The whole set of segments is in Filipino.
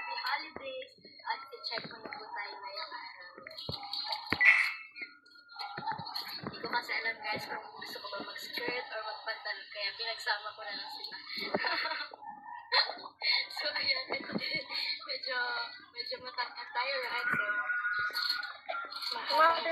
happy holidays. At i-check ko na po tayo ngayon. Hindi ko kasi alam guys kung gusto ko ba mag-skirt or mag-pantalon. Kaya pinagsama ko na lang sila. So ayan, medyo matangkad tayo, right? So, happy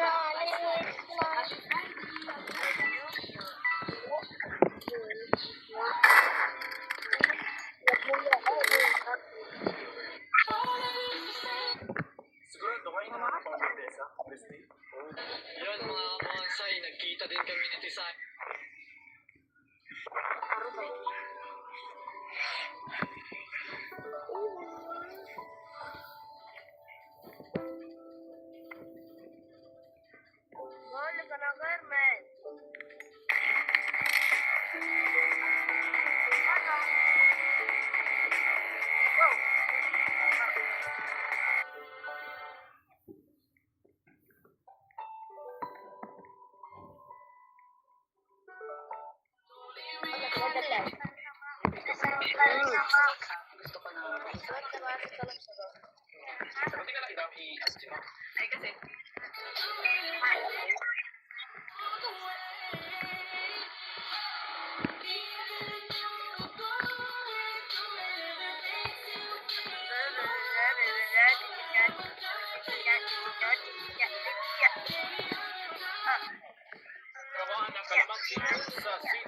Sigurado kayo na mga pang-besa, Christy? Yan mga kapansay, nagkita din kami ni Tisay. Wala ka na, Carmen. Ano? Go. Gusto ko na. Sabi ka lang iba i-ask mo. Ay, kasi. Kawan ng kalamansi sa sin.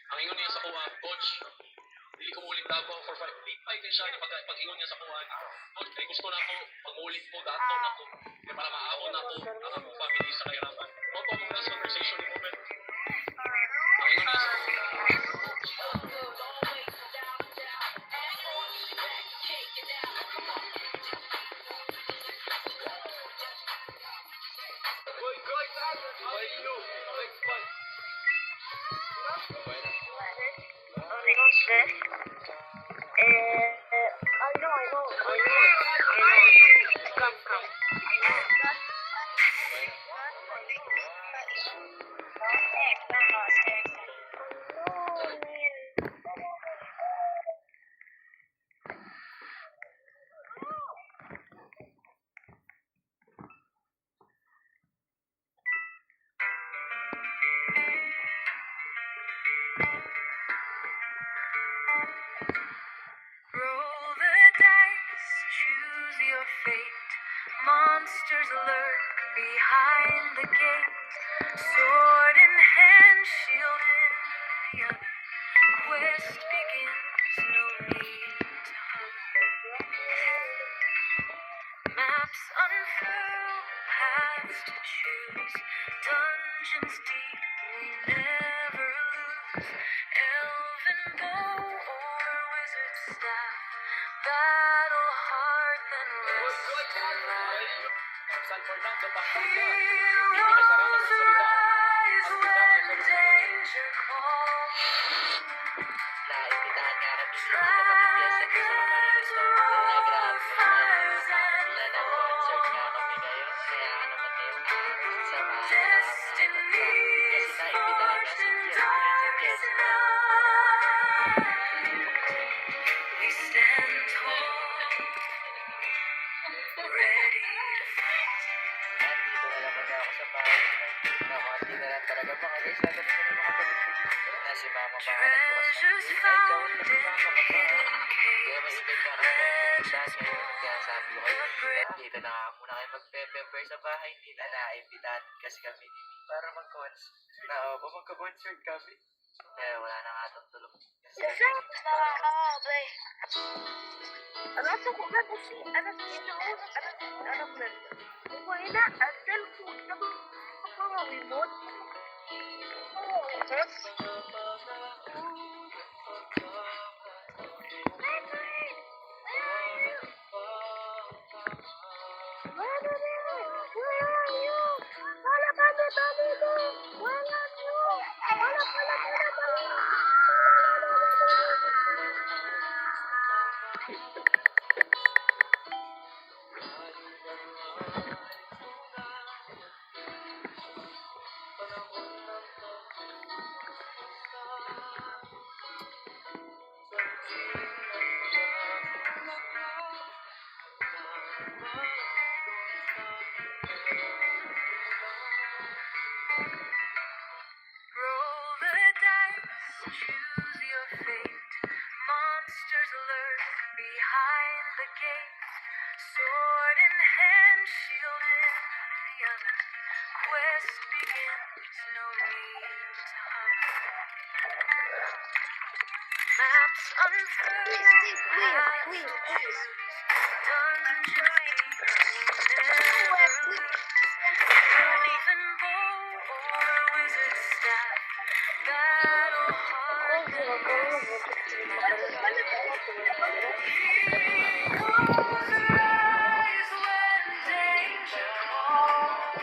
Ang ingon niya sa kuha, coach. Hindi ko mulit ako for 5. Big 5 din siya pag ingon niya sa kuha. Coach, ay gusto na ako pag-ulit po dato na ko. Kaya para maahon na ko ang akong family sa kahirapan. Ano po ang last conversation ni Ruben? Ang ingon niya sa Roll the dice, choose your fate. Monsters lurk behind the gate. Sword in hand, shield in the other. Quest begins, no need to hurry. Maps unfurl, paths to choose. Dungeons deep, we never lose. Elven bow or wizard staff. Battle hard, then rest and laugh. San Fernando, Pampanga. Heroes arise when danger calls. Naimbitahan nga kami sa mga Travelers over fires and concert nga kami ngayon. Kaya naman yung samahan na destiny kasi naimbitahan nga forged si in Pierre sa darkest Quezon. night. We stand tall, ready to fight. Nandito na naman ako sa bahay. Nakunti na lang talaga mga guys. Lalo na mga kapatid. Na si mama Treasures found in hidden kaya may caves. event na kami sa ngayon. Kaya sabi ko kayo, dito na nga muna kayo magpe-pepper sa bahay nila. Naimbitahan kasi kami dito para mag-concert. Magka-concert kami. Kaya wala na nga itong tulog. Kasi Ano sa kuha kasi anak ito anak na ko ina asal ko na ko remote Where are you? Wala ka na just begins, no need to hurry. Maps unfurled, paths dungeons never even bow or wizard staff, battle hardened. Heroes rise when danger calls.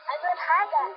أقول حاجة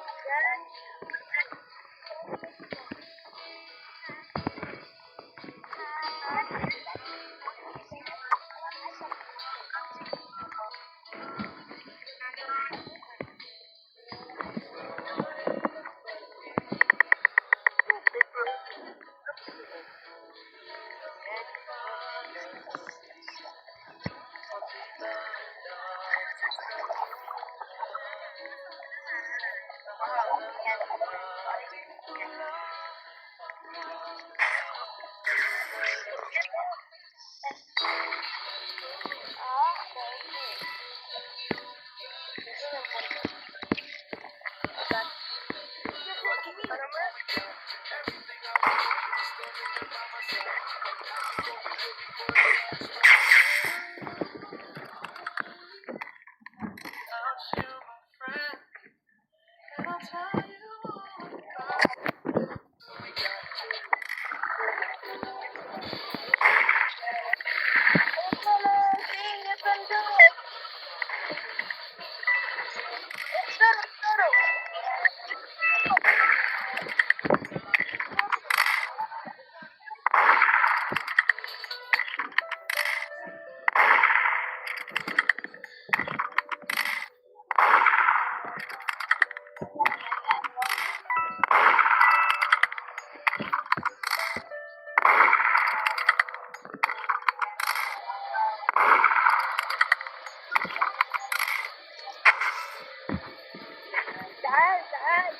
تعال تعال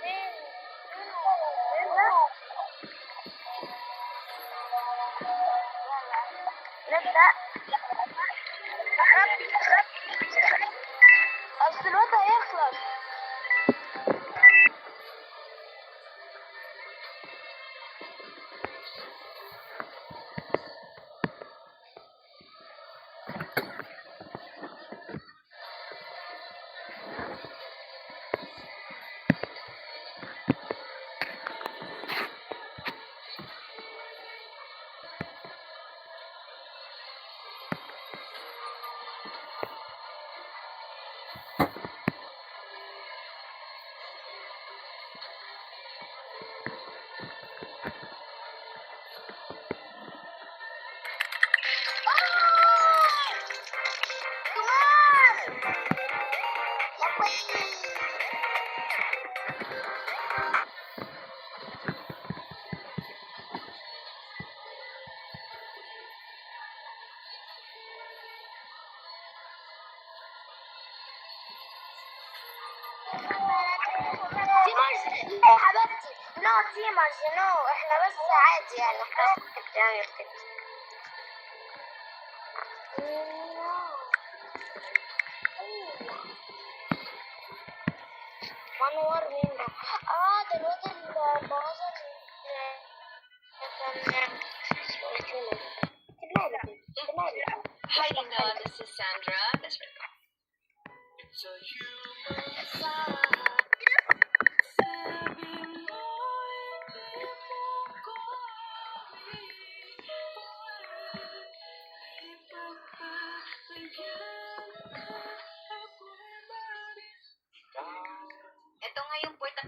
فين نبدأ أصل الوقت هيخلص تيمرز لا يا حبيبتي نو تيمرز نو احنا بس عادي يعني احنا يعني منور مين ده؟ ده الواد البوظة كان Hi, Linda. This is Sandra. That's right. It's a human sign. Ito nga yung portable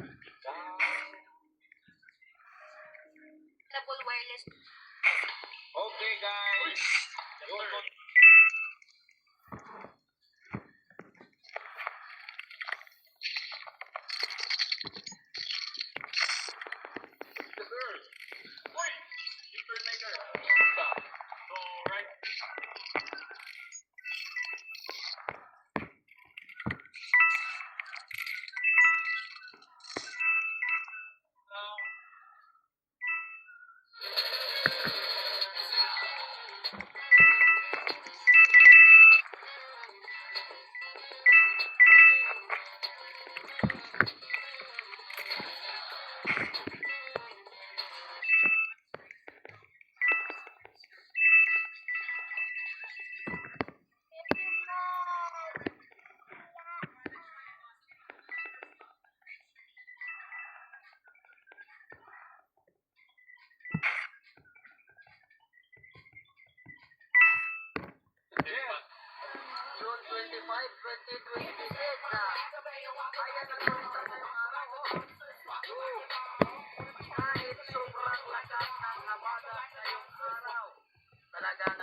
wireless. Okay, guys. June 25, 2026 na. Ayan ang mga kahit sobrang lakas ng habagat ngayong araw. Talagang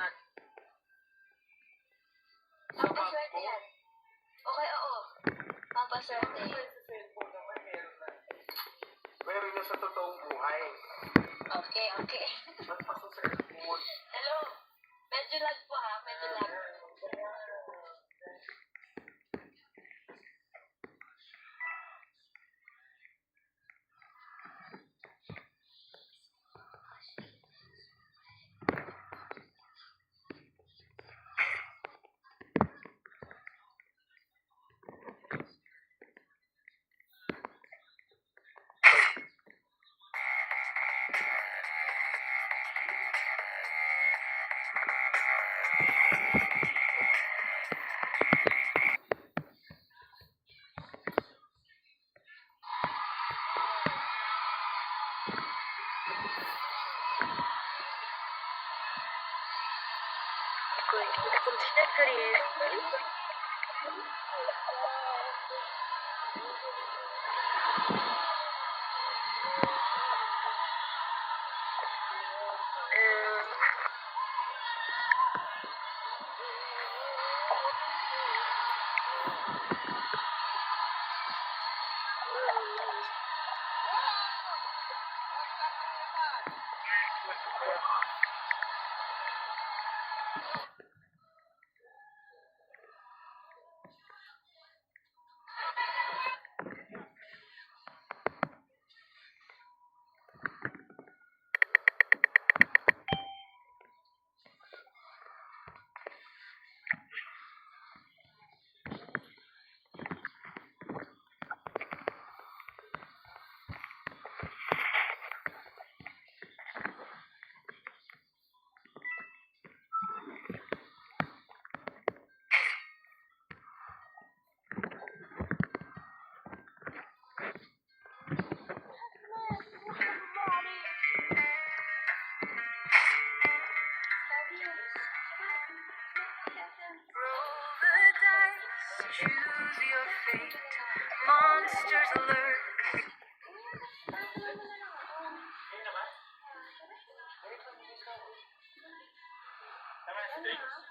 Pampaswerte yan. Okay, oo. Pampaswerte. Meron na sa totoong buhay. Okay, okay. Ba't pa sa cellphone? Hello. Medyo lag po ha. Medyo lag. Consider career. Choose your fate. Monsters lurk. Namaste.